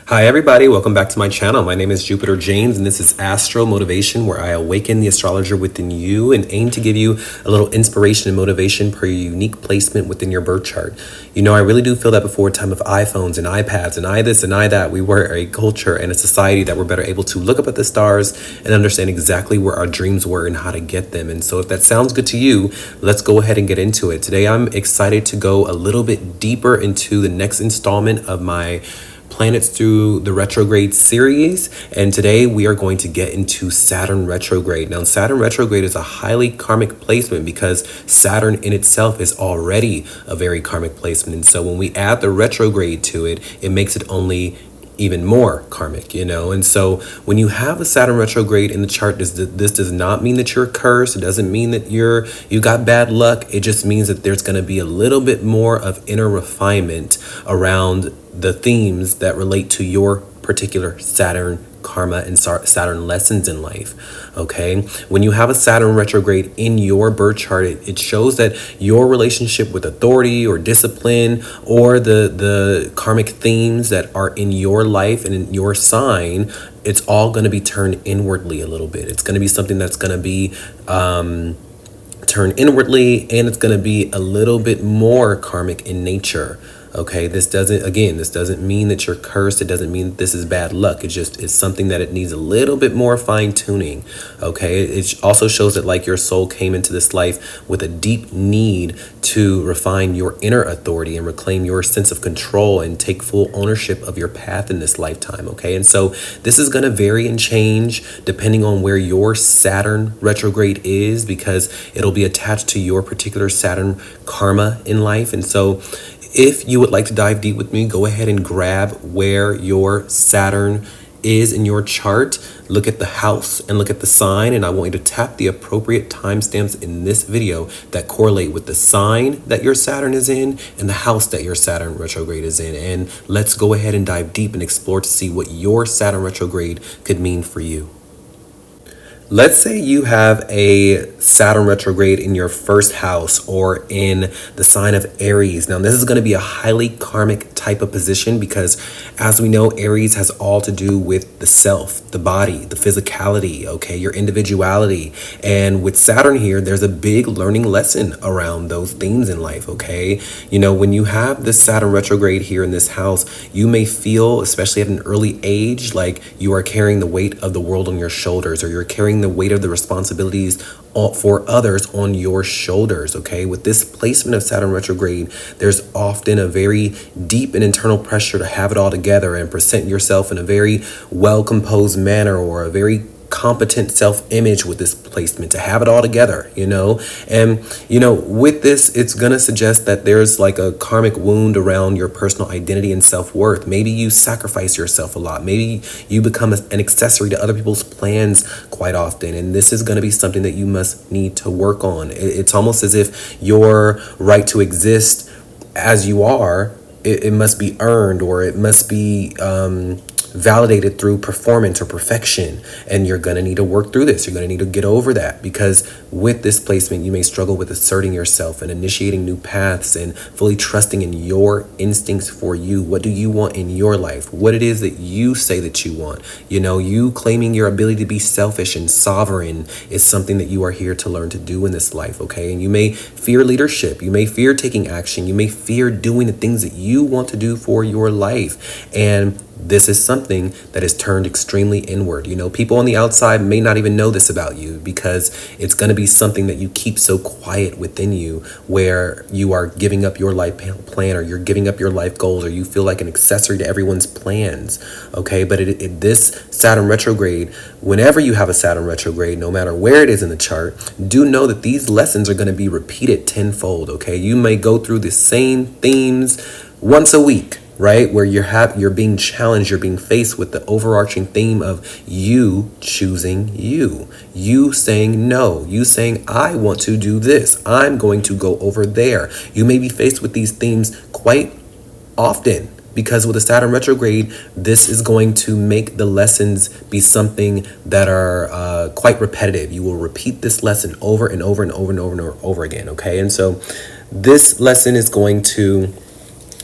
Hi everybody, welcome back to my channel. My name is Jupiter James and this is Astro Motivation, where I awaken the astrologer within you and aim to give you a little inspiration and motivation per your unique placement within your birth chart. You know, I really do feel that before a time of iPhones and iPads and this and that, we were a culture and a society that were better able to look up at the stars and understand exactly where our dreams were and how to get them. And so if that sounds good to you, let's go ahead and get into it. Today I'm excited to go a little bit deeper into the next installment of my planets through the retrograde series, and today we are going to get into Saturn retrograde. Now, Saturn retrograde is a highly karmic placement because Saturn in itself is already a very karmic placement, and so when we add the retrograde to it, it makes it only even more karmic, you know. And so when you have a Saturn retrograde in the chart, this does not mean that you're cursed. It doesn't mean that you got bad luck. It just means that there's going to be a little bit more of inner refinement around the themes that relate to your particular Saturn karma and Saturn lessons in life. Okay, when you have a Saturn retrograde in your birth chart, it shows that your relationship with authority or discipline or the karmic themes that are in your life and in your sign, it's all going to be turned inwardly a little bit. It's going to be something that's going to be turned inwardly, and it's going to be a little bit more karmic in nature. Okay, this doesn't mean that you're cursed. It doesn't mean that this is bad luck. It's something that it needs a little bit more fine tuning. Okay, it also shows that like your soul came into this life with a deep need to refine your inner authority and reclaim your sense of control and take full ownership of your path in this lifetime. Okay, and so this is going to vary and change depending on where your Saturn retrograde is, because it'll be attached to your particular Saturn karma in life. And so if you would like to dive deep with me, go ahead and grab where your Saturn is in your chart. Look at the house and look at the sign, and I want you to tap the appropriate timestamps in this video that correlate with the sign that your Saturn is in and the house that your Saturn retrograde is in. And let's go ahead and dive deep and explore to see what your Saturn retrograde could mean for you. Let's say you have a Saturn retrograde in your first house or in the sign of Aries. Now, this is going to be a highly karmic type of position because, as we know, Aries has all to do with the self, the body, the physicality, okay, your individuality. And with Saturn here, there's a big learning lesson around those themes in life, okay? You know, when you have this Saturn retrograde here in this house, you may feel, especially at an early age, like you are carrying the weight of the world on your shoulders, or you're carrying the weight of the responsibilities for others on your shoulders. Okay, with this placement of Saturn retrograde, there's often a very deep and internal pressure to have it all together and present yourself in a very well composed manner, or a very competent self-image with this placement, to have it all together, you know. And you know, with this, it's gonna suggest that there's like a karmic wound around your personal identity and self-worth. Maybe you sacrifice yourself a lot. Maybe you become an accessory to other people's plans quite often, and this is going to be something that you must need to work on. It's almost as if your right to exist as you are, it must be earned, or it must be validated through performance or perfection, and you're going to need to work through this. You're going to need to get over that, because with this placement, you may struggle with asserting yourself and initiating new paths and fully trusting in your instincts for you. What do you want in your life? What it is that you say that you want. You know, you claiming your ability to be selfish and sovereign is something that you are here to learn to do in this life, okay? And you may fear leadership. You may fear taking action. You may fear doing the things that you want to do for your life. And this is something that is turned extremely inward. You know, people on the outside may not even know this about you, because it's going to be something that you keep so quiet within you, where you are giving up your life plan, or you're giving up your life goals, or you feel like an accessory to everyone's plans. Okay, but this Saturn retrograde, whenever you have a Saturn retrograde, no matter where it is in the chart, do know that these lessons are going to be repeated tenfold. Okay, you may go through the same themes once a week, right? Where you're being challenged, you're being faced with the overarching theme of you choosing you saying no, you saying, I want to do this, I'm going to go over there. You may be faced with these themes quite often, because with a Saturn retrograde, this is going to make the lessons be something that are quite repetitive. You will repeat this lesson over and over and over and over and over again, okay? And so this lesson is going to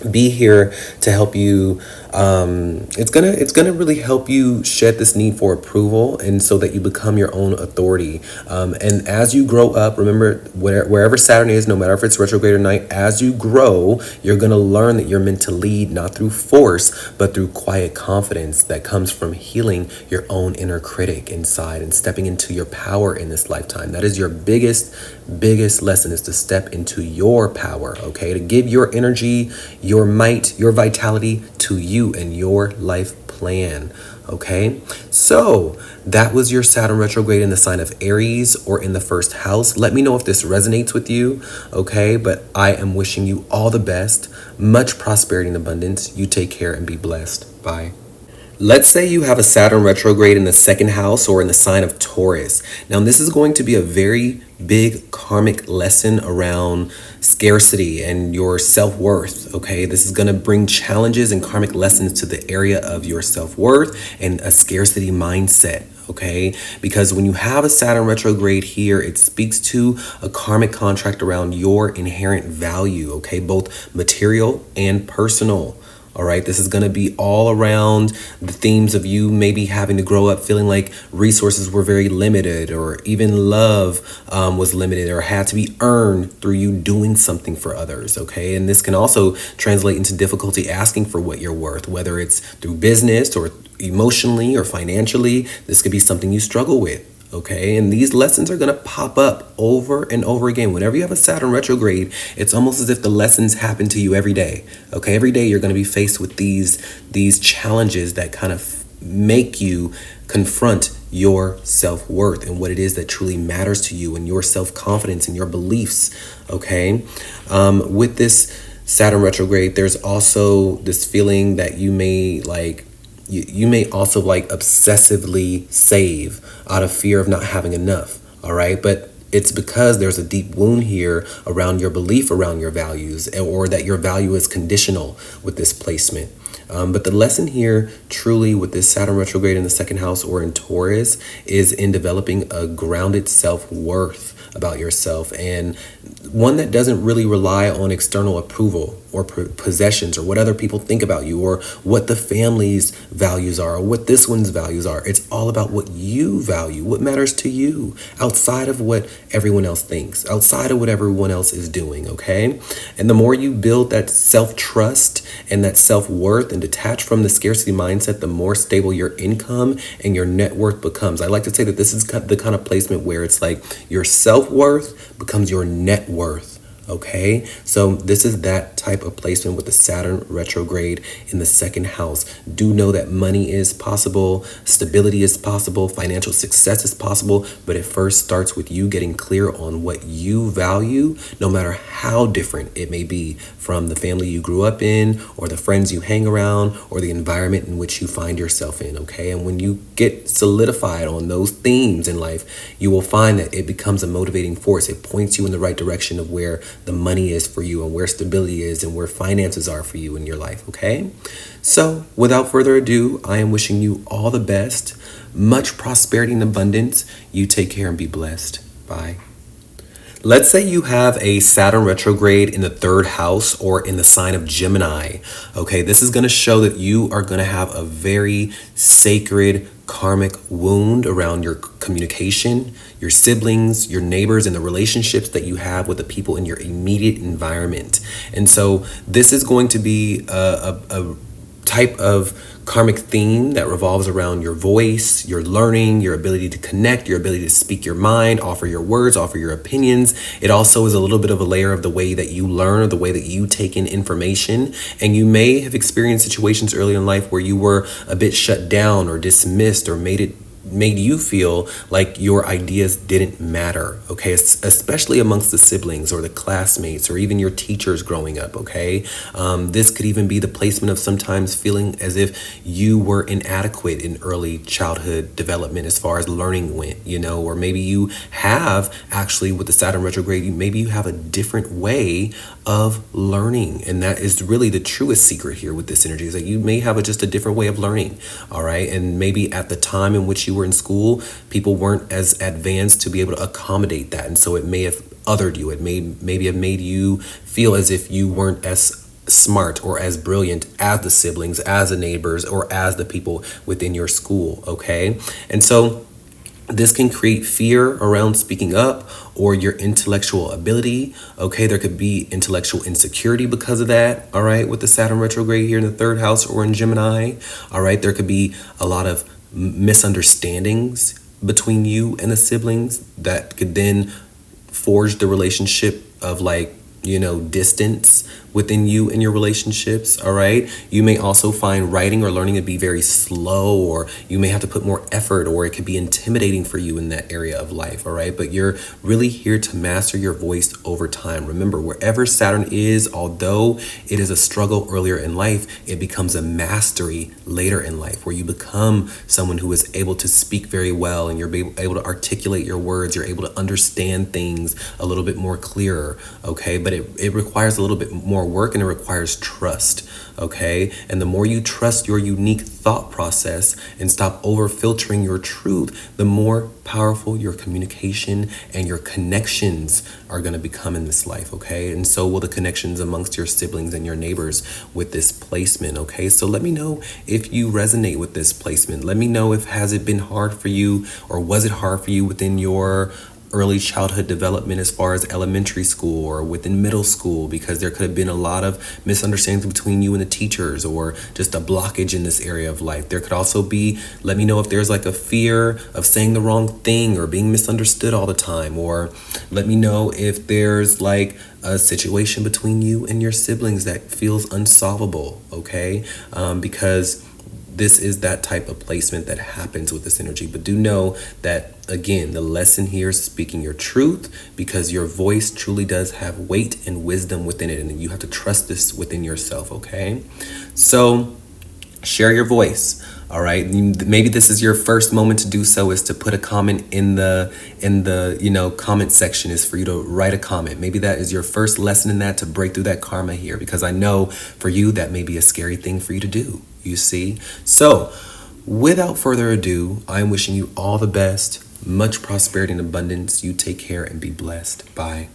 be here to help you. It's gonna really help you shed this need for approval, and so that you become your own authority. And as you grow up, remember, wherever Saturn is, no matter if it's retrograde or not, as you grow, you're gonna learn that you're meant to lead not through force, but through quiet confidence that comes from healing your own inner critic inside and stepping into your power in this lifetime. That is your biggest lesson, is to step into your power, okay? To give your energy, your might, your vitality to you and your life plan, okay? So that was your Saturn retrograde in the sign of Aries or in the first house. Let me know if this resonates with you, okay? But I am wishing you all the best, much prosperity and abundance. You take care and be blessed. Bye. Let's say you have a Saturn retrograde in the second house or in the sign of Taurus. Now, this is going to be a very big karmic lesson around scarcity and your self-worth, okay? This is going to bring challenges and karmic lessons to the area of your self-worth and a scarcity mindset, okay? Because when you have a Saturn retrograde here, it speaks to a karmic contract around your inherent value, okay? Both material and personal. All right, this is going to be all around the themes of you maybe having to grow up feeling like resources were very limited, or even love was limited or had to be earned through you doing something for others. Okay, and this can also translate into difficulty asking for what you're worth, whether it's through business or emotionally or financially. This could be something you struggle with. Okay, and these lessons are going to pop up over and over again. Whenever you have a Saturn retrograde, it's almost as if the lessons happen to you every day. Okay, every day you're going to be faced with these challenges that kind of make you confront your self-worth and what it is that truly matters to you, and your self-confidence and your beliefs. Okay, with this Saturn retrograde, there's also this feeling that you may you may also obsessively save out of fear of not having enough. All right. But it's because there's a deep wound here around your belief around your values, or that your value is conditional with this placement. But the lesson here truly with this Saturn retrograde in the second house or in Taurus is in developing a grounded self-worth about yourself, and one that doesn't really rely on external approval or possessions or what other people think about you, or what the family's values are, or what this one's values are. It's all about what you value, what matters to you, outside of what everyone else thinks, outside of what everyone else is doing, okay? And the more you build that self-trust and that self-worth and detach from the scarcity mindset, the more stable your income and your net worth becomes. I like to say that this is the kind of placement where it's like your self-worth becomes your net worth. Okay, so this is that type of placement with the Saturn retrograde in the second house. Do know that money is possible, stability is possible, financial success is possible, but it first starts with you getting clear on what you value, no matter how different it may be from the family you grew up in, or the friends you hang around, or the environment in which you find yourself in. Okay, and when you get solidified on those themes in life, you will find that it becomes a motivating force. It points you in the right direction of where the money is for you, and where stability is, and where finances are for you in your life. Okay, so without further ado, I am wishing you all the best, much prosperity and abundance. You take care and be blessed. Bye. Let's say you have a Saturn retrograde in the third house or in the sign of Gemini. Okay, this is going to show that you are going to have a very sacred karmic wound around your communication, your siblings, your neighbors, and the relationships that you have with the people in your immediate environment. And so this is going to be a type of karmic theme that revolves around your voice, your learning, your ability to connect, your ability to speak your mind, offer your words, offer your opinions. It also is a little bit of a layer of the way that you learn, or the way that you take in information. And you may have experienced situations early in life where you were a bit shut down or dismissed, or made you feel like your ideas didn't matter, okay? Especially amongst the siblings or the classmates or even your teachers growing up, okay? This could even be the placement of sometimes feeling as if you were inadequate in early childhood development as far as learning went, or maybe you have actually, with the Saturn retrograde, maybe you have a different way of learning, and that is really the truest secret here with this energy, is that you may have just a different way of learning, all right? And maybe at the time in which you were in school, people weren't as advanced to be able to accommodate that, and so it may have othered you. It may maybe have made you feel as if you weren't as smart or as brilliant as the siblings, as the neighbors, or as the people within your school, okay? And so this can create fear around speaking up or your intellectual ability. Okay, there could be intellectual insecurity because of that. All right, with the Saturn retrograde here in the third house or in Gemini. All right, there could be a lot of misunderstandings between you and the siblings that could then forge the relationship of like, you know, distance within you and your relationships. All right. You may also find writing or learning to be very slow, or you may have to put more effort, or it could be intimidating for you in that area of life. All right. But you're really here to master your voice over time. Remember, wherever Saturn is, although it is a struggle earlier in life, it becomes a mastery later in life, where you become someone who is able to speak very well, and you're able to articulate your words. You're able to understand things a little bit more clearer. Okay. But it requires a little bit more work, and it requires trust. Okay. And the more you trust your unique thought process and stop over filtering your truth, the more powerful your communication and your connections are going to become in this life. Okay. And so will the connections amongst your siblings and your neighbors with this placement. Okay. So let me know if you resonate with this placement. Let me know if has it been hard for you, or was it hard for you within your early childhood development, as far as elementary school or within middle school, because there could have been a lot of misunderstandings between you and the teachers, or just a blockage in this area of life. There could also be, let me know if there's like a fear of saying the wrong thing or being misunderstood all the time, or let me know if there's like a situation between you and your siblings that feels unsolvable. Okay. Because this is that type of placement that happens with this energy. But do know that, again, the lesson here is speaking your truth, because your voice truly does have weight and wisdom within it, and you have to trust this within yourself. Okay, so share your voice. All right, maybe this is your first moment to do so, is to put a comment in the comment section, is for you to write a comment. Maybe that is your first lesson in that, to break through that karma here, because I know for you that may be a scary thing for you to do, you see. So without further ado, I'm wishing you all the best, much prosperity and abundance. You take care and be blessed. Bye.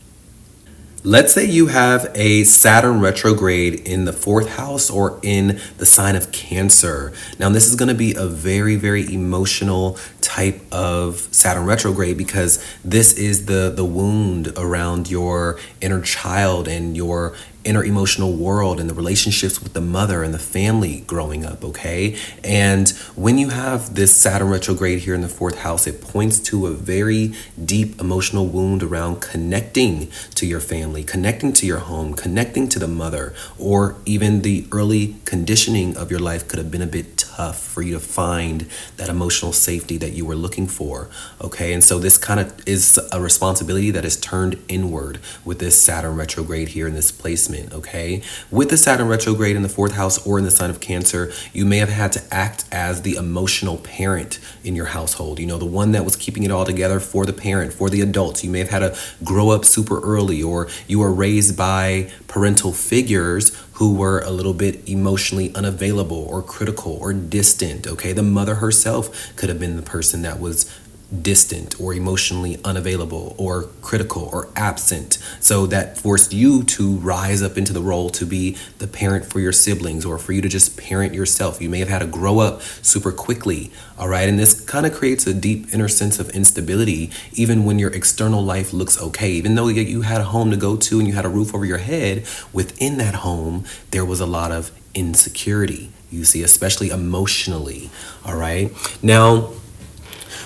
Let's say you have a Saturn retrograde in the fourth house or in the sign of Cancer. Now, this is going to be a very, very emotional type of Saturn retrograde, because this is the wound around your inner child and your inner emotional world and the relationships with the mother and the family growing up, okay? And when you have this Saturn retrograde here in the fourth house, it points to a very deep emotional wound around connecting to your family, connecting to your home, connecting to the mother, or even the early conditioning of your life could have been a bit tough for you to find that emotional safety that you were looking for, okay? And so this kind of is a responsibility that is turned inward with this Saturn retrograde here in this placement, okay? With the Saturn retrograde in the fourth house or in the sign of Cancer, you may have had to act as the emotional parent in your household, the one that was keeping it all together for the parent, for the adults. You may have had to grow up super early, or you were raised by parental figures who were a little bit emotionally unavailable or critical or distant, okay? The mother herself could have been the person that was distant or emotionally unavailable or critical or absent. So that forced you to rise up into the role to be the parent for your siblings, or for you to just parent yourself. You may have had to grow up super quickly, all right? And this kind of creates a deep inner sense of instability, even when your external life looks okay. Even though you had a home to go to and you had a roof over your head, within that home, there was a lot of insecurity, you see, especially emotionally, all right? Now,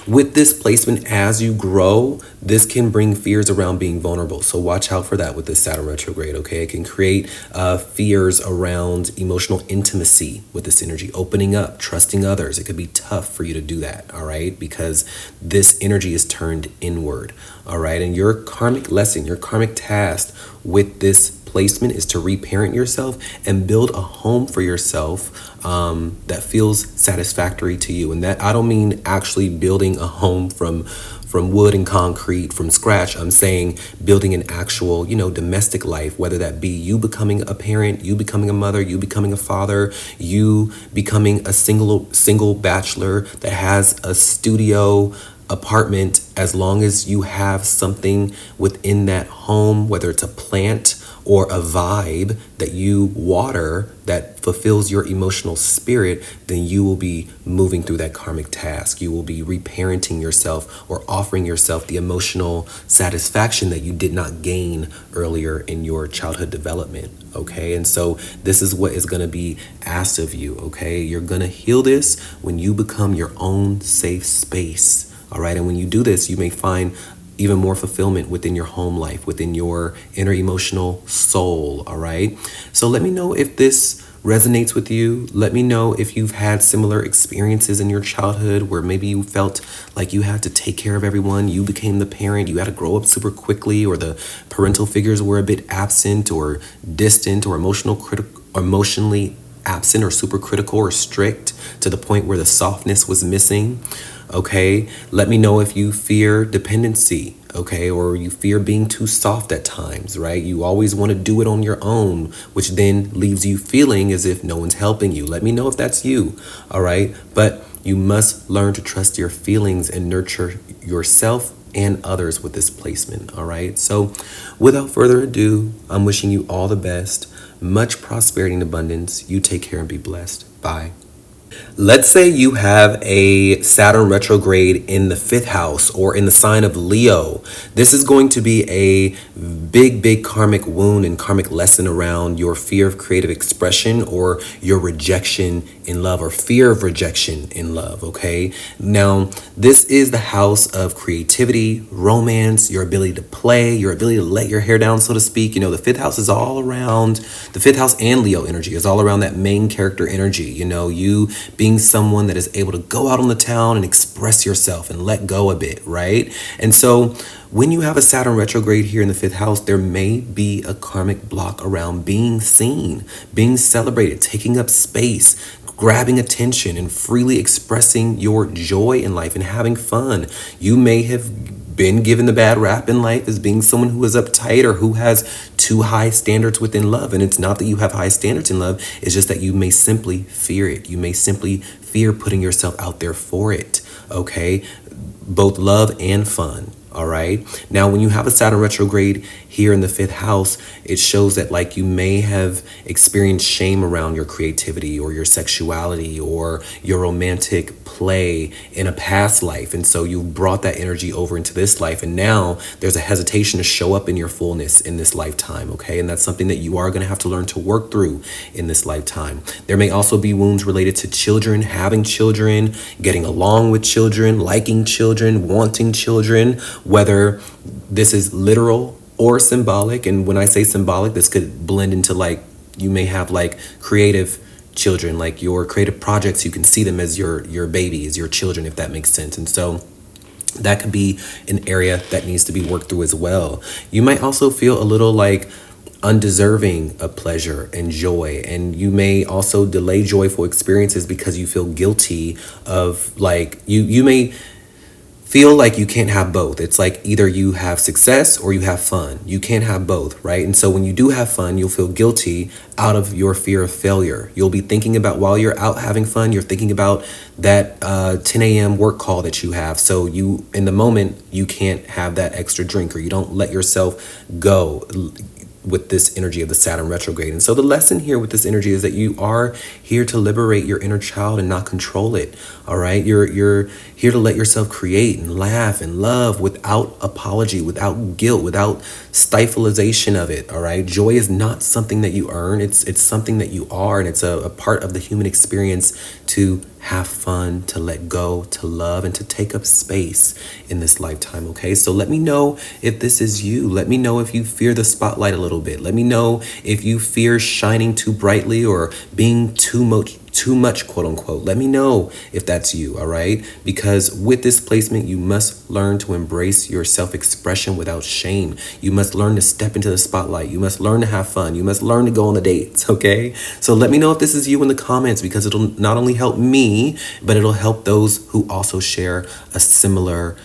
with this placement, as you grow, this can bring fears around being vulnerable. So watch out for that with this Saturn retrograde, okay? It can create fears around emotional intimacy with this energy, opening up, trusting others. It could be tough for you to do that, all right? Because this energy is turned inward, all right? And your karmic lesson, your karmic task with this placement is to reparent yourself and build a home for yourself that feels satisfactory to you. And that, I don't mean actually building a home from wood and concrete from scratch. I'm saying building an actual, domestic life, whether that be you becoming a parent, you becoming a mother, you becoming a father, you becoming a single bachelor that has a studio apartment. As long as you have something within that home, whether it's a plant or a vibe that you water that fulfills your emotional spirit, then you will be moving through that karmic task. You will be reparenting yourself or offering yourself the emotional satisfaction that you did not gain earlier in your childhood development. Okay, and so this is what is going to be asked of you. Okay, you're going to heal this when you become your own safe space. All right, and when you do this, you may find even more fulfillment within your home life, within your inner emotional soul. All right, so let me know if this resonates with you. Let me know if you've had similar experiences in your childhood where maybe you felt like you had to take care of everyone. You became the parent. You had to grow up super quickly, or the parental figures were a bit absent or distant or emotionally absent or super critical or strict to the point where the softness was missing. Okay, let me know if you fear dependency, okay, or you fear being too soft at times, right? You always want to do it on your own, which then leaves you feeling as if no one's helping you. Let me know if that's you, all right? But you must learn to trust your feelings and nurture yourself and others with this placement, all right? So without further ado, I'm wishing you all the best, much prosperity and abundance. You take care and be blessed. Bye. Let's say you have a Saturn retrograde in the 5th house or in the sign of Leo. This is going to be a big karmic wound and karmic lesson around your fear of creative expression or your rejection in love or fear of rejection in love, okay? Now, this is the house of creativity, romance, your ability to play, your ability to let your hair down, so to speak. You know, the 5th house is all around, the 5th house and Leo energy is all around that main character energy. You know, you being someone that is able to go out on the town and express yourself and let go a bit, right? And so when you have a Saturn retrograde here in the 5th house, there may be a karmic block around being seen, being celebrated, taking up space, grabbing attention, and freely expressing your joy in life and having fun. You may have been given the bad rap in life as being someone who is uptight or who has too high standards within love. And it's not that you have high standards in love, it's just that you may simply fear it. You may simply fear putting yourself out there for it, okay? Both love and fun. All right. Now, when you have a Saturn retrograde here in the 5th house, it shows that like you may have experienced shame around your creativity or your sexuality or your romantic play in a past life. And so you brought that energy over into this life. And now there's a hesitation to show up in your fullness in this lifetime. OK, and that's something that you are going to have to learn to work through in this lifetime. There may also be wounds related to children, having children, getting along with children, liking children, wanting children, whether this is literal or symbolic. And when I say symbolic, this could blend into like you may have like creative children, like your creative projects. You can see them as your babies, your children, if that makes sense. And so that could be an area that needs to be worked through as well. You might also feel a little like undeserving of pleasure and joy, and you may also delay joyful experiences because you feel guilty of like you may feel like you can't have both. It's like either you have success or you have fun. You can't have both, right? And so when you do have fun, you'll feel guilty out of your fear of failure. You'll be thinking about, while you're out having fun, you're thinking about that 10 a.m. work call that you have. So you, in the moment, you can't have that extra drink, or you don't let yourself go with this energy of the Saturn retrograde. And so the lesson here with this energy is that you are here to liberate your inner child and not control it. All right. You're here to let yourself create and laugh and love without apology, without guilt, without stifleization of it. All right. Joy is not something that you earn. It's something that you are. And it's a part of the human experience to have fun, to let go, to love, and to take up space in this lifetime. Okay, so let me know if this is you. Let me know if you fear the spotlight a little bit. Let me know if you fear shining too brightly or being too much, quote unquote. Let me know if that's you. All right, because with this placement, you must learn to embrace your self-expression without shame. You must learn to step into the spotlight. You must learn to have fun. You must learn to go on the dates. Okay, so let me know if this is you in the comments, because it'll not only help me, but it'll help those who also share a similar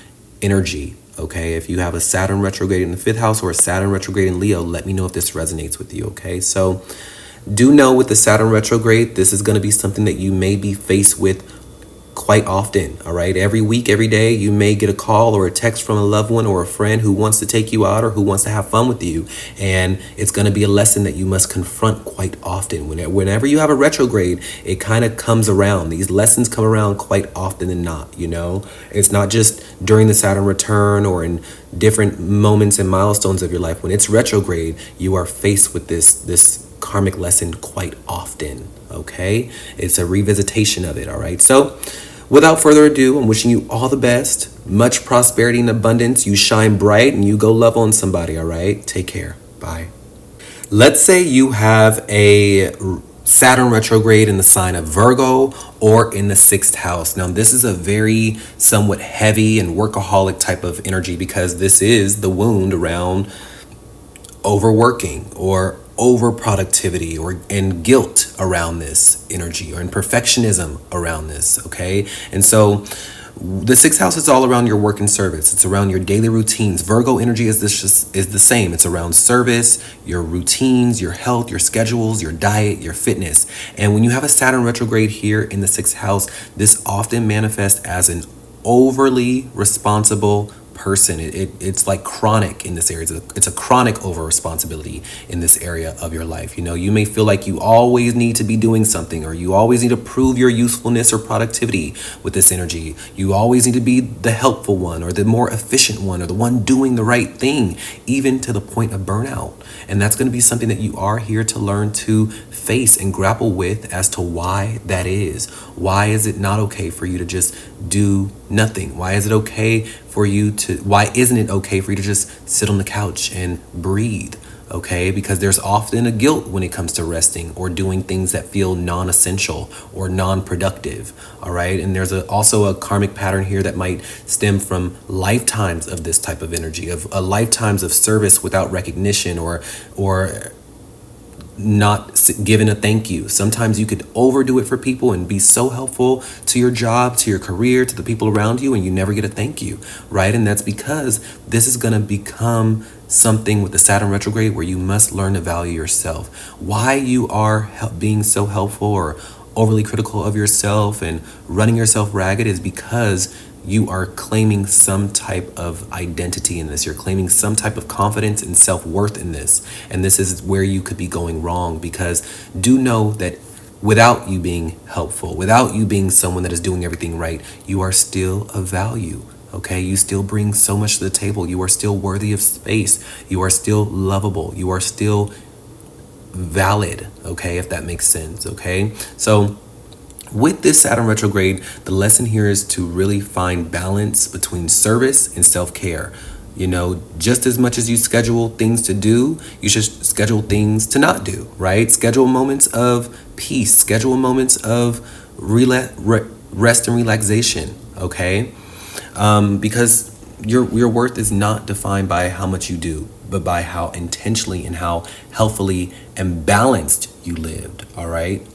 energy. Okay, if you have a Saturn retrograde in the 5th house or a Saturn retrograde in Leo, let me know if this resonates with you. Okay, so do know with the Saturn retrograde, this is going to be something that you may be faced with quite often, all right? Every week, every day, you may get a call or a text from a loved one or a friend who wants to take you out or who wants to have fun with you. And it's going to be a lesson that you must confront quite often. Whenever you have a retrograde, it kind of comes around. These lessons come around quite often than not, you know? It's not just during the Saturn return or in different moments and milestones of your life. When it's retrograde, you are faced with this karmic lesson quite often, okay? It's a revisitation of it, all right? So without further ado, I'm wishing you all the best, much prosperity and abundance. You shine bright and you go love on somebody, all right? Take care. Bye. Let's say you have a Saturn retrograde in the sign of Virgo or in the 6th house. Now, this is a very somewhat heavy and workaholic type of energy because this is the wound around overworking or over productivity and guilt around this energy or in perfectionism around this, okay? And so the 6th house is all around your work and service. It's around your daily routines. Virgo energy is the same. It's around service, your routines, your health, your schedules, your diet, your fitness. And when you have a Saturn retrograde here in the 6th house, this often manifests as an overly responsible person. It's like chronic in this area. It's a chronic over responsibility in this area of your life. You know, you may feel like you always need to be doing something, or you always need to prove your usefulness or productivity with this energy. You always need to be the helpful one or the more efficient one or the one doing the right thing, even to the point of burnout. And that's going to be something that you are here to learn to face and grapple with as to why that is. Why is it not okay for you to just do nothing? Why isn't it okay for you to just sit on the couch and breathe? Okay, because there's often a guilt when it comes to resting or doing things that feel non-essential or non-productive. All right, and there's also a karmic pattern here that might stem from lifetimes of this type of energy, of lifetimes of service without recognition or not given a thank you. Sometimes you could overdo it for people and be so helpful to your job, to your career, to the people around you, and you never get a thank you, right? And that's because this is going to become something with the Saturn retrograde where you must learn to value yourself. Why you are being so helpful or overly critical of yourself and running yourself ragged is because you are claiming some type of identity in this. You're claiming some type of confidence and self-worth in this. And this is where you could be going wrong, because do know that without you being helpful, without you being someone that is doing everything right, you are still of value. Okay, you still bring so much to the table. You are still worthy of space. You are still lovable. You are still valid. Okay, if that makes sense. Okay, so with this Saturn retrograde, the lesson here is to really find balance between service and self-care. You know, just as much as you schedule things to do, you should schedule things to not do, right? Schedule moments of peace, schedule moments of rest and relaxation, okay? Because your worth is not defined by how much you do, but by how intentionally and how healthfully and balanced you lived, all right?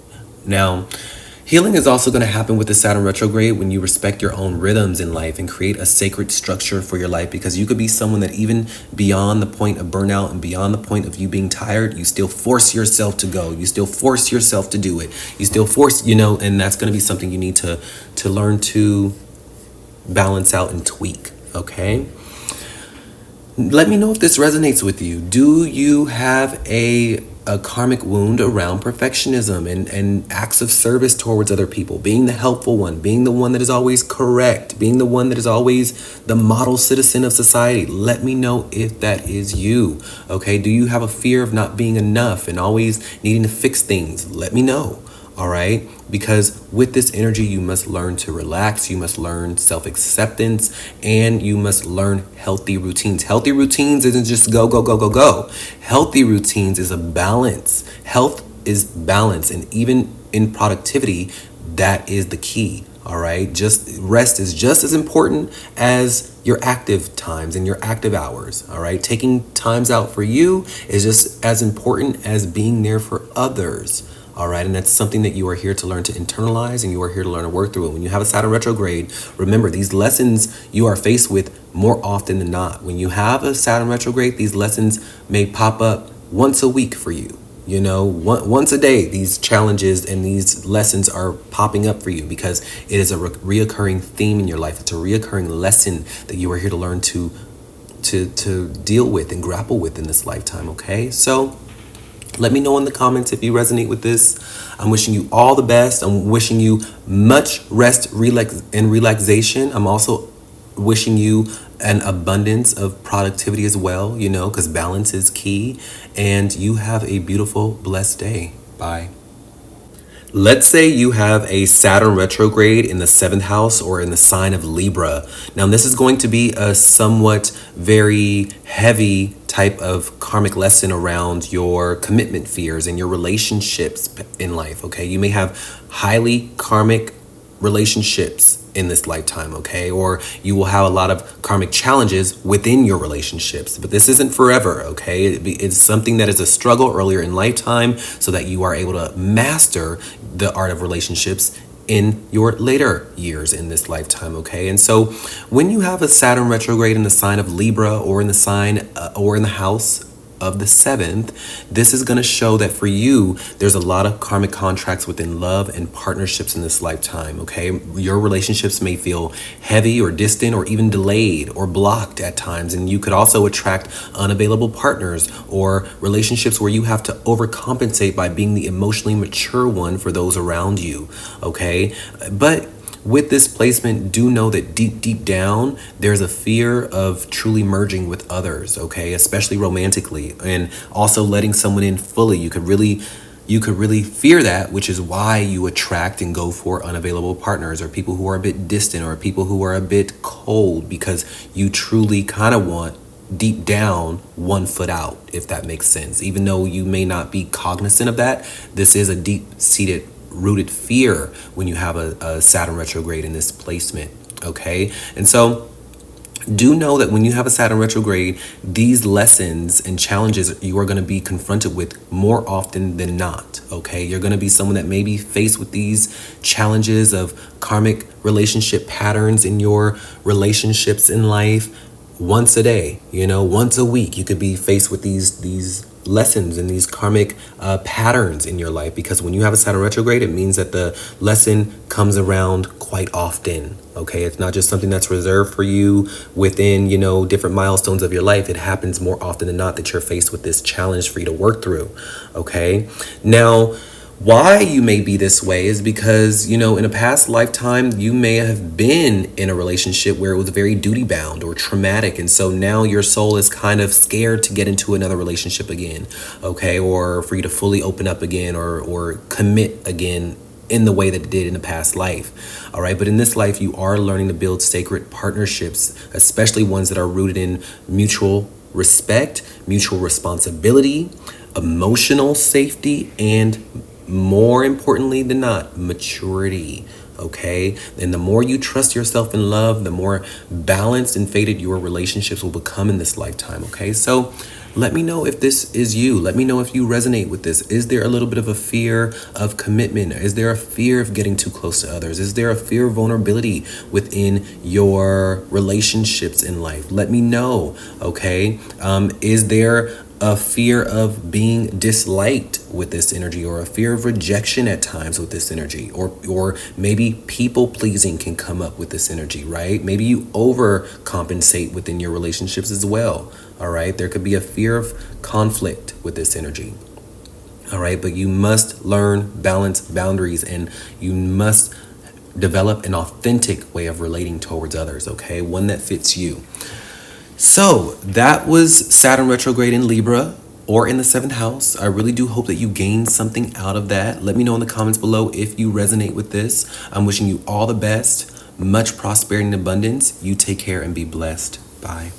Now, healing is also going to happen with the Saturn retrograde when you respect your own rhythms in life and create a sacred structure for your life, because you could be someone that even beyond the point of burnout and beyond the point of you being tired, you still force yourself to go. You still force yourself to do it. You still force, and that's going to be something you need to learn to balance out and tweak, okay? Let me know if this resonates with you. Do you have a karmic wound around perfectionism and acts of service towards other people, being the helpful one, being the one that is always correct, being the one that is always the model citizen of society? Let me know if that is you, okay? Do you have a fear of not being enough and always needing to fix things? Let me know, all right? Because with this energy, you must learn to relax, you must learn self-acceptance, and you must learn healthy routines. Healthy routines isn't just go, go, go, go, go. Healthy routines is a balance. Health is balance, and even in productivity, that is the key, all right? Just rest is just as important as your active times and your active hours, all right? Taking times out for you is just as important as being there for others. All right, and that's something that you are here to learn to internalize, and you are here to learn to work through it. When you have a Saturn retrograde, remember, these lessons you are faced with more often than not. When you have a Saturn retrograde, these lessons may pop up once a week for you. You know, once a day, these challenges and these lessons are popping up for you because it is a reoccurring theme in your life. It's a reoccurring lesson that you are here to learn to deal with and grapple with in this lifetime. Okay, so let me know in the comments if you resonate with this. I'm wishing you all the best. I'm wishing you much rest, and relaxation. I'm also wishing you an abundance of productivity as well, you know, because balance is key. And you have a beautiful, blessed day. Bye. Let's say you have a Saturn retrograde in the 7th house or in the sign of Libra. Now, this is going to be a somewhat very heavy type of karmic lesson around your commitment fears and your relationships in life, okay? You may have highly karmic relationships in this lifetime, okay? Or you will have a lot of karmic challenges within your relationships, but this isn't forever, okay? It's something that is a struggle earlier in lifetime so that you are able to master the art of relationships in your later years in this lifetime, okay? And so when you have a Saturn retrograde in the sign of Libra or in the sign or in the house of the 7th, this is going to show that for you, there's a lot of karmic contracts within love and partnerships in this lifetime, okay? Your relationships may feel heavy or distant or even delayed or blocked at times, and you could also attract unavailable partners or relationships where you have to overcompensate by being the emotionally mature one for those around you, okay? But with this placement, do know that deep down, there's a fear of truly merging with others, okay? Especially romantically, and also letting someone in fully. You could really fear that, which is why you attract and go for unavailable partners or people who are a bit distant or people who are a bit cold, because you truly kind of want deep down one foot out, if that makes sense. Even though you may not be cognizant of that, this is a deep-seated rooted fear when you have a Saturn retrograde in this placement, okay? And so do know that when you have a Saturn retrograde, these lessons and challenges you are going to be confronted with more often than not, okay? You're going to be someone that may be faced with these challenges of karmic relationship patterns in your relationships in life once a day, you know, once a week. You could be faced with these lessons and these karmic patterns in your life, because when you have a Saturn retrograde, it means that the lesson comes around quite often, okay? It's not just something that's reserved for you within, you know, different milestones of your life. It happens more often than not that you're faced with this challenge for you to work through, okay? Now, why you may be this way is because, you know, in a past lifetime, you may have been in a relationship where it was very duty bound or traumatic. And so now your soul is kind of scared to get into another relationship again, okay? Or for you to fully open up again or commit again in the way that it did in the past life, all right? But in this life, you are learning to build sacred partnerships, especially ones that are rooted in mutual respect, mutual responsibility, emotional safety, and more importantly than not, maturity, okay? And the more you trust yourself in love, the more balanced and fated your relationships will become in this lifetime, okay? So let me know if this is you. Let me know if you resonate with this. Is there a little bit of a fear of commitment? Is there a fear of getting too close to others? Is there a fear of vulnerability within your relationships in life? Let me know, okay? Is there a fear of being disliked with this energy, or a fear of rejection at times with this energy, or maybe people pleasing can come up with this energy, right? Maybe you overcompensate within your relationships as well, all right? There could be a fear of conflict with this energy, all right? But you must learn balance, boundaries, and you must develop an authentic way of relating towards others, okay? One that fits you. So that was Saturn retrograde in Libra or in the 7th house. I really do hope that you gained something out of that. Let me know in the comments below if you resonate with this. I'm wishing you all the best, much prosperity and abundance. You take care and be blessed. Bye.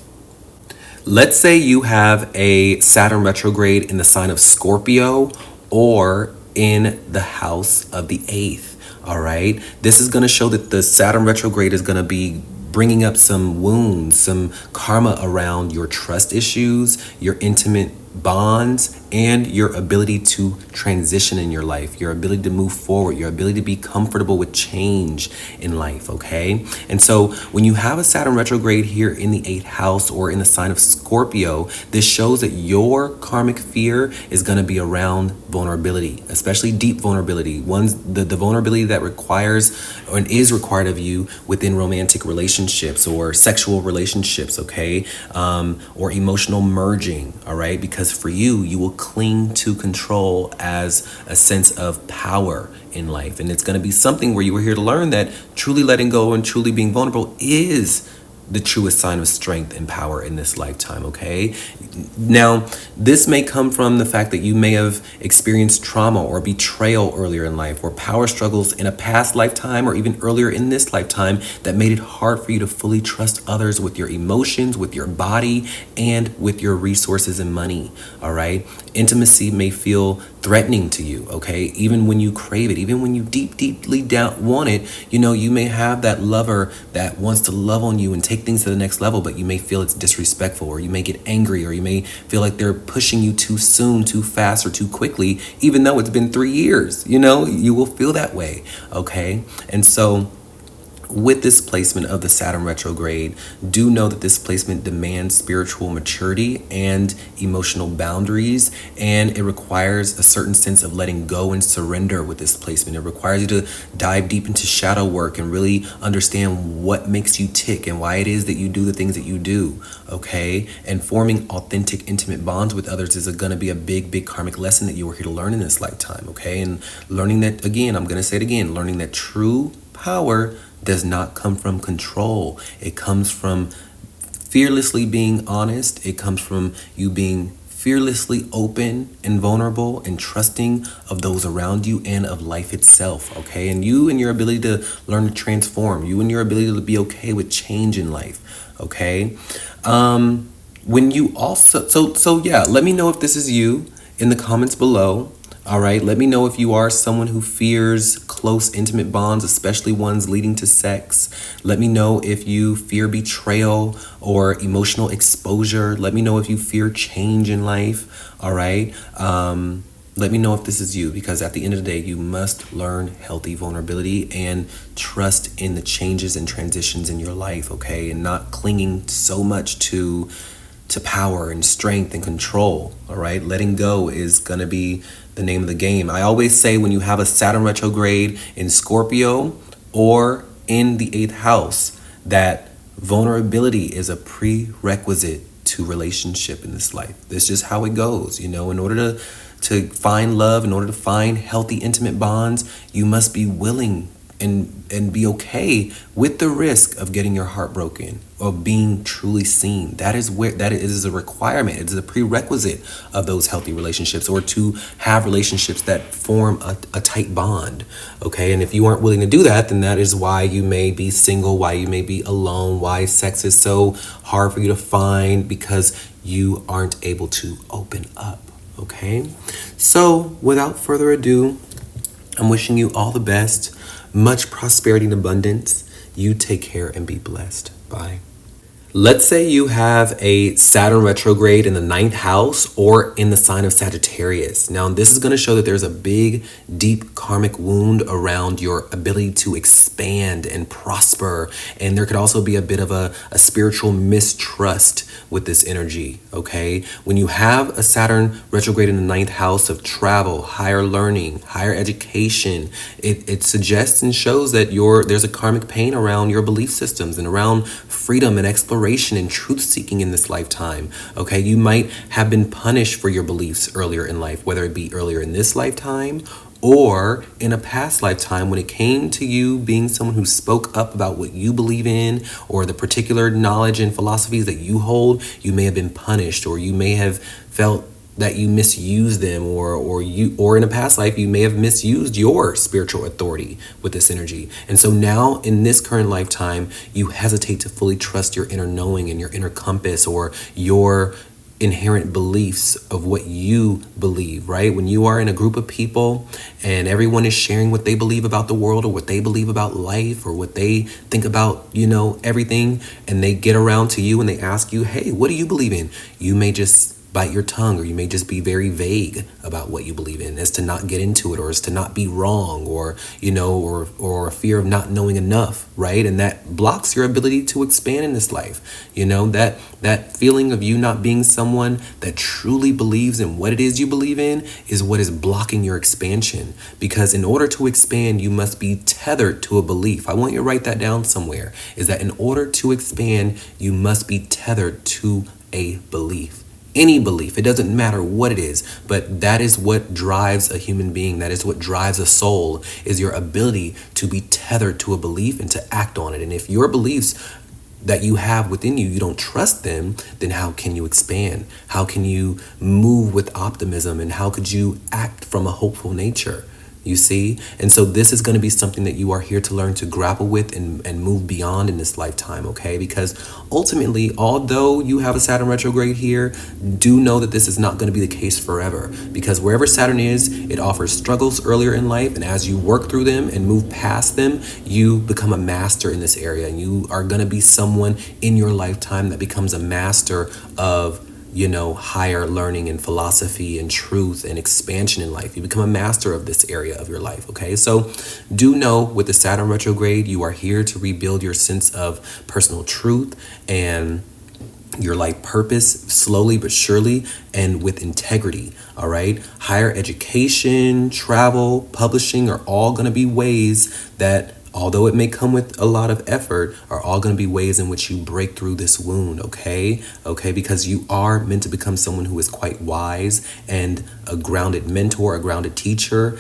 Let's say you have a Saturn retrograde in the sign of Scorpio or in the house of the 8th. All right. This is going to show that the Saturn retrograde is going to be bringing up some wounds, some karma around your trust issues, your intimate bonds, and your ability to transition in your life, your ability to move forward, your ability to be comfortable with change in life, okay? And so when you have a Saturn retrograde here in the 8th house or in the sign of Scorpio, this shows that your karmic fear is going to be around vulnerability, especially deep vulnerability, the vulnerability that requires and is required of you within romantic relationships or sexual relationships, okay? Or emotional merging, all right? Because for you, you will cling to control as a sense of power in life. And it's going to be something where you were here to learn that truly letting go and truly being vulnerable is the truest sign of strength and power in this lifetime, okay? Now, this may come from the fact that you may have experienced trauma or betrayal earlier in life, or power struggles in a past lifetime or even earlier in this lifetime that made it hard for you to fully trust others with your emotions, with your body, and with your resources and money, all right? Intimacy may feel threatening to you, okay? Even when you crave it, even when you deeply want it, you know, you may have that lover that wants to love on you and take things to the next level, but you may feel it's disrespectful, or you may get angry, or you may feel like they're pushing you too soon, too fast, or too quickly, even though it's been 3 years, you know, you will feel that way, okay? And so with this placement of the Saturn retrograde, do know that this placement demands spiritual maturity and emotional boundaries, and it requires a certain sense of letting go and surrender with this placement. It requires you to dive deep into shadow work and really understand what makes you tick and why it is that you do the things that you do, okay? And forming authentic, intimate bonds with others is going to be a big karmic lesson that you were here to learn in this lifetime, okay? And learning that, again, I'm going to say it again, learning that true power does not come from control. It comes from fearlessly being honest. It comes from you being fearlessly open and vulnerable and trusting of those around you and of life itself, okay? And you and your ability to learn to transform, you and your ability to be okay with change in life, okay? When you also, so yeah, let me know if this is you in the comments below. All right, let me know if you are someone who fears close, intimate bonds, especially ones leading to sex. Let me know if you fear betrayal or emotional exposure. Let me know if you fear change in life. All right. Let me know if this is you, because at the end of the day, you must learn healthy vulnerability and trust in the changes and transitions in your life, okay? And not clinging so much to power and strength and control, all right? Letting go is going to be the name of the game. I always say when you have a Saturn retrograde in Scorpio or in the 8th house, that vulnerability is a prerequisite to relationship in this life. That's just how it goes, you know. In order to find love, in order to find healthy, intimate bonds, you must be willing and be okay with the risk of getting your heart broken, of being truly seen. That is a requirement. It is a prerequisite of those healthy relationships, or to have relationships that form a tight bond, okay? And if you aren't willing to do that, then that is why you may be single, why you may be alone, why sex is so hard for you to find, because you aren't able to open up, okay? So without further ado, I'm wishing you all the best. Much prosperity and abundance. You take care and be blessed. Bye. Let's say you have a Saturn retrograde in the 9th house or in the sign of Sagittarius. Now, this is going to show that there's a big, deep karmic wound around your ability to expand and prosper. And there could also be a bit of a spiritual mistrust with this energy, okay? When you have a Saturn retrograde in the 9th house of travel, higher learning, higher education, it suggests and shows that there's a karmic pain around your belief systems and around freedom and exploration and truth-seeking in this lifetime, okay? You might have been punished for your beliefs earlier in life, whether it be earlier in this lifetime or in a past lifetime when it came to you being someone who spoke up about what you believe in or the particular knowledge and philosophies that you hold. You may have been punished, or you may have felt that you misuse them, or in a past life you may have misused your spiritual authority with this energy. And so now in this current lifetime, you hesitate to fully trust your inner knowing and your inner compass, or your inherent beliefs of what you believe, right? When you are in a group of people and everyone is sharing what they believe about the world, or what they believe about life, or what they think about, you know, everything, and they get around to you and they ask you, hey, what do you believe in? You may just bite your tongue, or you may just be very vague about what you believe in, as to not get into it, or as to not be wrong, or or a fear of not knowing enough, right? And that blocks your ability to expand in this life. That feeling of you not being someone that truly believes in what it is you believe in is what is blocking your expansion. Because in order to expand, you must be tethered to a belief. I want you to write that down somewhere, is that in order to expand, you must be tethered to a belief. Any belief, it doesn't matter what it is, but that is what drives a human being. That is what drives a soul, is your ability to be tethered to a belief and to act on it. And if your beliefs that you have within you, you don't trust them, then how can you expand? How can you move with optimism? And how could you act from a hopeful nature? You see? And so this is going to be something that you are here to learn to grapple with and move beyond in this lifetime, okay? Because ultimately, although you have a Saturn retrograde here, do know that this is not going to be the case forever. Because wherever Saturn is, it offers struggles earlier in life. And as you work through them and move past them, you become a master in this area. And you are going to be someone in your lifetime that becomes a master of higher learning and philosophy and truth and expansion in life. You become a master of this area of your life, okay? So do know with the Saturn retrograde, you are here to rebuild your sense of personal truth and your life purpose slowly but surely and with integrity, all right? Higher education, travel, publishing are all going to be ways that, although it may come with a lot of effort, are all going to be ways in which you break through this wound, okay? Okay, because you are meant to become someone who is quite wise and a grounded mentor, a grounded teacher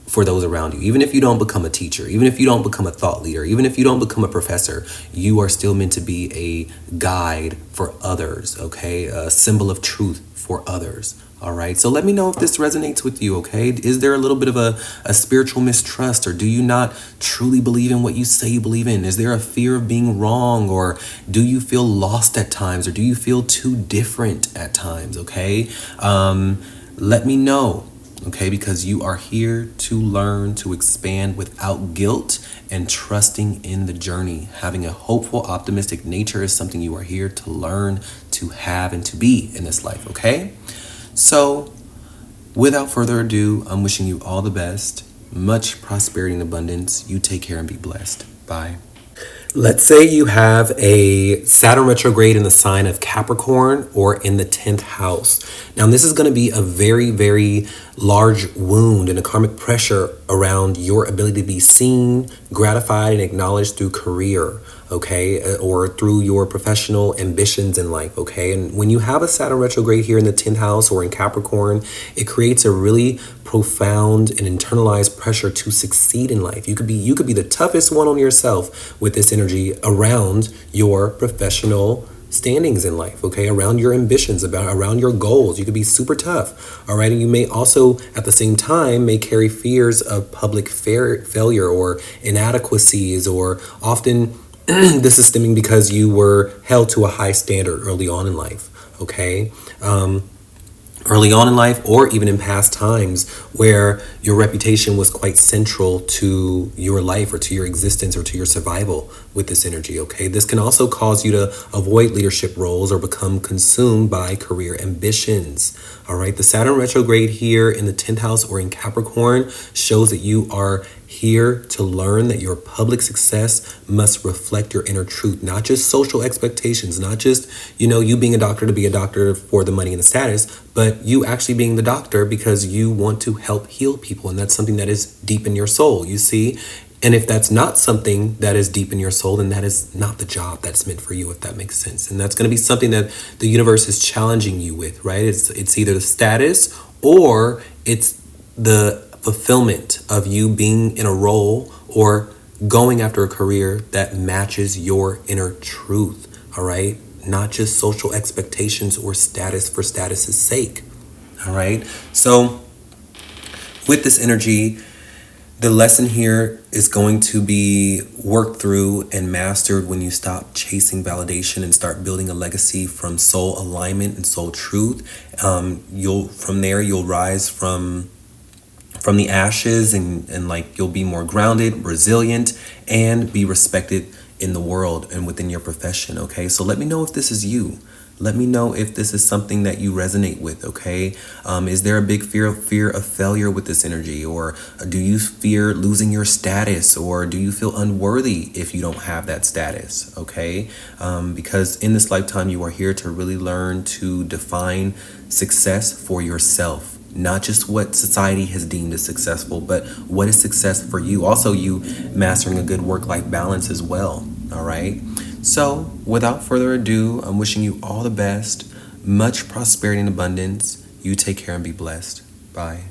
for those around you. Even if you don't become a teacher, even if you don't become a thought leader, even if you don't become a professor, you are still meant to be a guide for others, okay? A symbol of truth for others. All right, so let me know if this resonates with you, okay? Is there a little bit of a spiritual mistrust, or do you not truly believe in what you say you believe in? Is there a fear of being wrong, or do you feel lost at times, or do you feel too different at times, okay? Let me know, okay? Because you are here to learn to expand without guilt and trusting in the journey. Having a hopeful, optimistic nature is something you are here to learn to have and to be in this life, okay? So, without further ado, I'm wishing you all the best, much prosperity and abundance. You take care and be blessed. Bye. Let's say you have a Saturn retrograde in the sign of Capricorn or in the 10th house. Now, this is going to be a very, very large wound and a karmic pressure around your ability to be seen, gratified, and acknowledged through career, okay, or through your professional ambitions in life, okay? And when you have a Saturn retrograde here in the 10th house or in Capricorn, it creates a really profound and internalized pressure to succeed in life. You could be the toughest one on yourself with this energy around your professional standings in life, okay, around your ambitions, around your goals. You could be super tough, all right? And you may also, at the same time, may carry fears of public failure or inadequacies, or often this is stemming because you were held to a high standard early on in life, okay? Early on in life, or even in past times where your reputation was quite central to your life or to your existence or to your survival with this energy, okay? This can also cause you to avoid leadership roles or become consumed by career ambitions, all right? The Saturn retrograde here in the 10th house or in Capricorn shows that you are here to learn that your public success must reflect your inner truth, not just social expectations, not just, you being a doctor to be a doctor for the money and the status, but you actually being the doctor because you want to help heal people. And that's something that is deep in your soul, you see? And if that's not something that is deep in your soul, then that is not the job that's meant for you, if that makes sense. And that's going to be something that the universe is challenging you with, right? It's either the status or it's the fulfillment of you being in a role or going after a career that matches your inner truth, all right? Not just social expectations or status for status's sake, all right? So with this energy, the lesson here is going to be worked through and mastered when you stop chasing validation and start building a legacy from soul alignment and soul truth. You'll rise from the ashes and like you'll be more grounded, resilient, and be respected in the world and within your profession, okay? So let me know if this is you, Let me know if this is something that you resonate with, okay? Is there a big fear of failure with this energy? Or do you fear losing your status? Or do you feel unworthy if you don't have that status, okay? Because in this lifetime, you are here to really learn to define success for yourself. Not just what society has deemed as successful, but what is success for you. Also, you mastering a good work-life balance as well, all right? So, without further ado, I'm wishing you all the best, much prosperity and abundance. You take care and be blessed. Bye.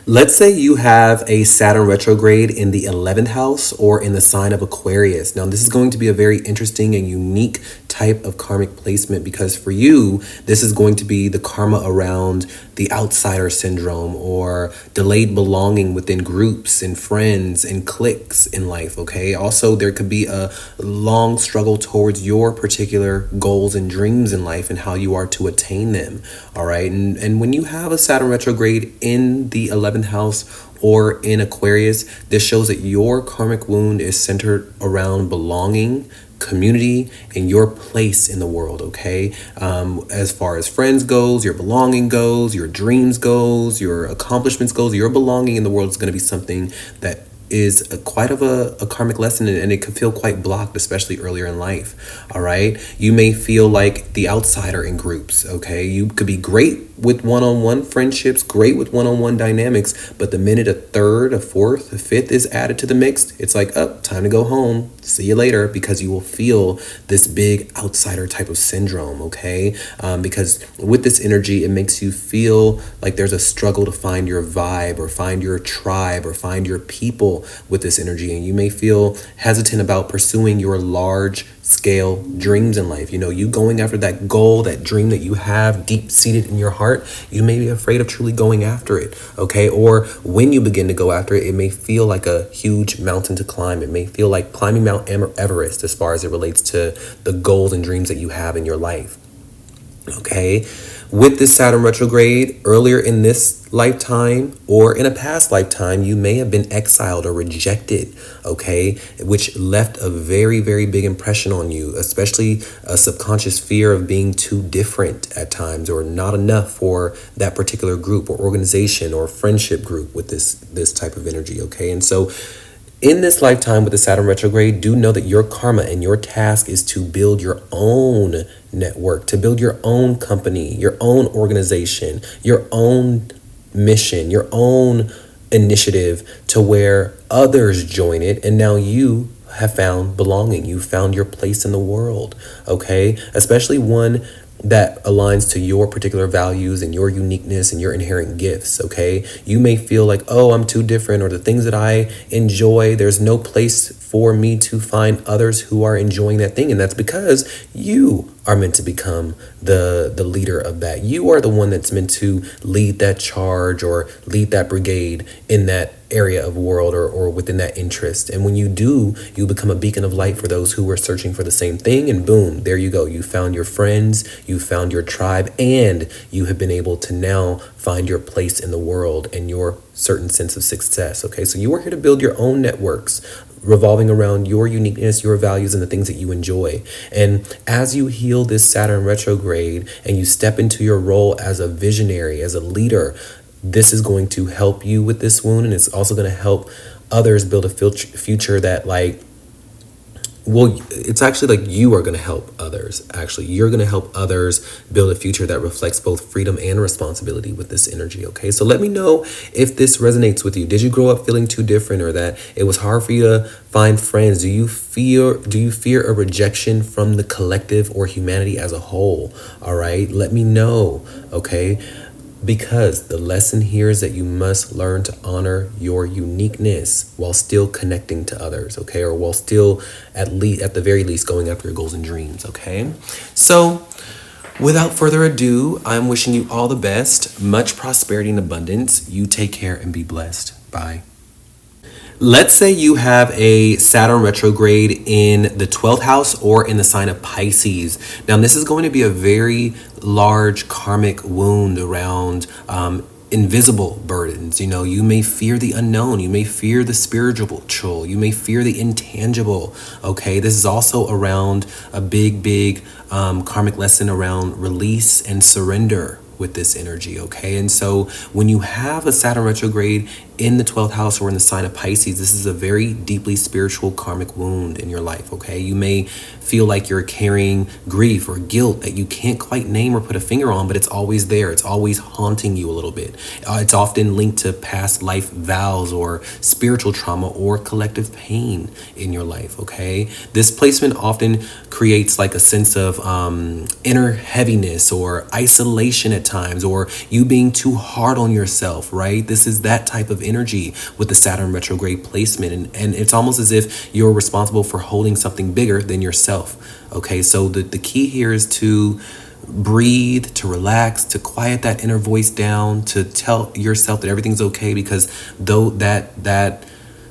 Let's say you have a Saturn retrograde in the 11th house or in the sign of Aquarius. Now, this is going to be a very interesting and unique type of karmic placement because for you, this is going to be the karma around the outsider syndrome or delayed belonging within groups and friends and cliques in life, okay? Also, there could be a long struggle towards your particular goals and dreams in life and how you are to attain them, all right? And when you have a Saturn retrograde in the 11th house or in Aquarius, this shows that your karmic wound is centered around belonging, community, and your place in the world, okay? As far as friends goes, your belonging goes, your dreams goes, your accomplishments goes, your belonging in the world is going to be something that is quite of a karmic lesson, and it can feel quite blocked, especially earlier in life, all right? You may feel like the outsider in groups, okay? You could be great with one-on-one friendships, great with one-on-one dynamics, but the minute a third, a fourth, a fifth is added to the mix, it's like, oh, time to go home. See you later, because you will feel this big outsider type of syndrome, okay? Because with this energy, it makes you feel like there's a struggle to find your vibe or find your tribe or find your people with this energy. And you may feel hesitant about pursuing your large scale dreams in life. You know, you going after that goal, that dream that you have deep seated in your heart, you may be afraid of truly going after it, okay? Or when you begin to go after it, it may feel like a huge mountain to climb. It may feel like climbing Mount Everest as far as it relates to the goals and dreams that you have in your life, okay? With this Saturn retrograde, earlier in this lifetime or in a past lifetime, you may have been exiled or rejected, okay? Which left a very, very big impression on you, especially a subconscious fear of being too different at times or not enough for that particular group or organization or friendship group with this type of energy, okay? And so in this lifetime with the Saturn retrograde, do know that your karma and your task is to build your own network, to build your own company, your own organization, your own mission, your own initiative to where others join it. And now you have found belonging. You found your place in the world, okay? Especially one that aligns to your particular values and your uniqueness and your inherent gifts, okay? You may feel like, oh, I'm too different, or the things that I enjoy, there's no place for me to find others who are enjoying that thing. And that's because you are meant to become the leader of that. You are the one that's meant to lead that charge or lead that brigade in that area of world or within that interest. And when you do, you become a beacon of light for those who are searching for the same thing. And boom, there you go. You found your friends, you found your tribe, and you have been able to now find your place in the world and your certain sense of success. Okay, so you are here to build your own networks revolving around your uniqueness, your values, and the things that you enjoy. And as you heal this Saturn retrograde and you step into your role as a visionary, as a leader, this is going to help you with this wound, and it's also going to help others build a future that, like, well, it's actually like you are going to help others. Actually, you're going to help others build a future that reflects both freedom and responsibility with this energy, okay? So let me know if this resonates with you. Did you grow up feeling too different, or that it was hard for you to find friends? Do you fear a rejection from the collective or humanity as a whole? All right, let me know, okay? Because the lesson here is that you must learn to honor your uniqueness while still connecting to others, okay? Or while still, at the very least, going after your goals and dreams, okay? So, without further ado, I'm wishing you all the best, much prosperity and abundance. You take care and be blessed. Bye. Let's say you have a Saturn retrograde in the 12th house or in the sign of Pisces. Now, this is going to be a very large karmic wound around invisible burdens. You know, you may fear the unknown, you may fear the spiritual, you may fear the intangible. Okay, this is also around a big karmic lesson around release and surrender with this energy. Okay, and so when you have a Saturn retrograde in the 12th house or in the sign of Pisces, this is a very deeply spiritual karmic wound in your life. Okay, you may feel like you're carrying grief or guilt that you can't quite name or put a finger on, but it's always there. It's always haunting you a little bit. It's often linked to past life vows or spiritual trauma or collective pain in your life. Okay, this placement often creates like a sense of inner heaviness or isolation at times, or you being too hard on yourself, right? This is that type of energy with the Saturn retrograde placement, and it's almost as if you're responsible for holding something bigger than yourself. Okay, so the key here is to breathe, to relax, to quiet that inner voice down, to tell yourself that everything's okay, because though that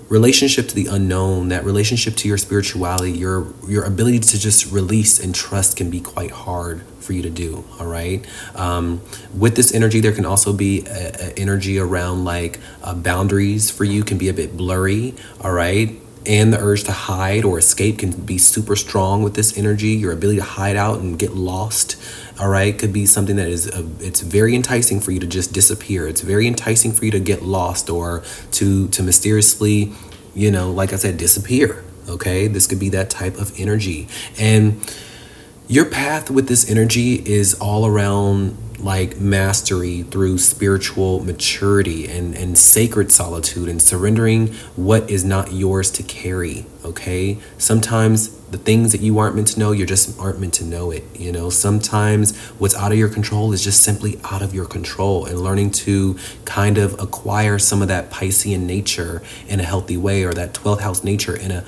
relationship to the unknown, that relationship to your spirituality, your ability to just release and trust can be quite hard for you to do. All right. With this energy, there can also be a energy around like boundaries for you can be a bit blurry. All right. And the urge to hide or escape can be super strong with this energy. Your ability to hide out and get lost, all right, could be something that is, it's very enticing for you to just disappear. It's very enticing for you to get lost or to mysteriously, you know, like I said, disappear. Okay, this could be that type of energy. And your path with this energy is all around like mastery through spiritual maturity and sacred solitude and surrendering what is not yours to carry. Okay, sometimes the things that you aren't meant to know, you just aren't meant to know it. You know, sometimes what's out of your control is just simply out of your control, and learning to kind of acquire some of that Piscean nature in a healthy way, or that 12th house nature in a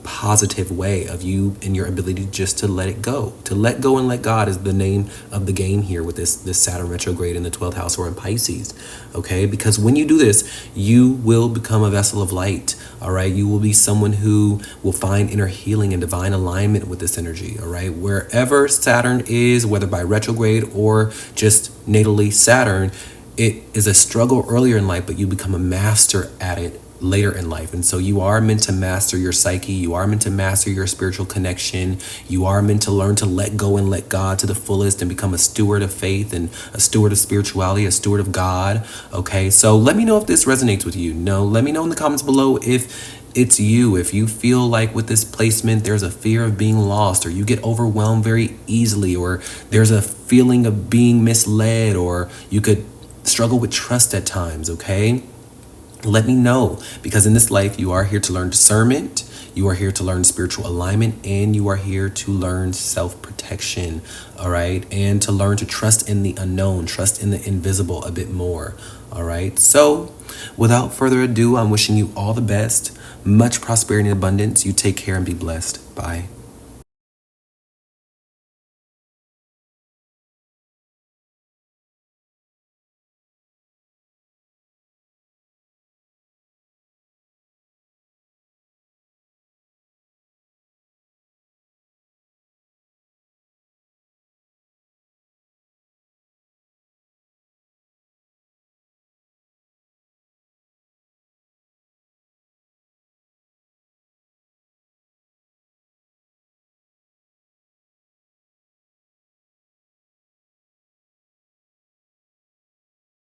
positive way of you and your ability just to let it go. To let go and let God is the name of the game here with this Saturn retrograde in the 12th house or in Pisces. Okay, because when you do this, you will become a vessel of light. All right, you will be someone who will find inner healing and divine alignment with this energy. All right, wherever Saturn is, whether by retrograde or just natally Saturn, it is a struggle earlier in life, but you become a master at it later in life. And so you are meant to master your psyche. You are meant to master your spiritual connection. You are meant to learn to let go and let God to the fullest and become a steward of faith and a steward of spirituality, a steward of God. Okay, so let me know if this resonates with you. Let me know in the comments below if it's you. If you feel like with this placement there's a fear of being lost, or you get overwhelmed very easily, or there's a feeling of being misled, or you could struggle with trust at times. Okay, let me know, because in this life you are here to learn discernment, you are here to learn spiritual alignment, and you are here to learn self-protection. All right, and to learn to trust in the unknown, trust in the invisible a bit more. All right, so without further ado, I'm wishing you all the best, much prosperity and abundance. You take care and be blessed. Bye.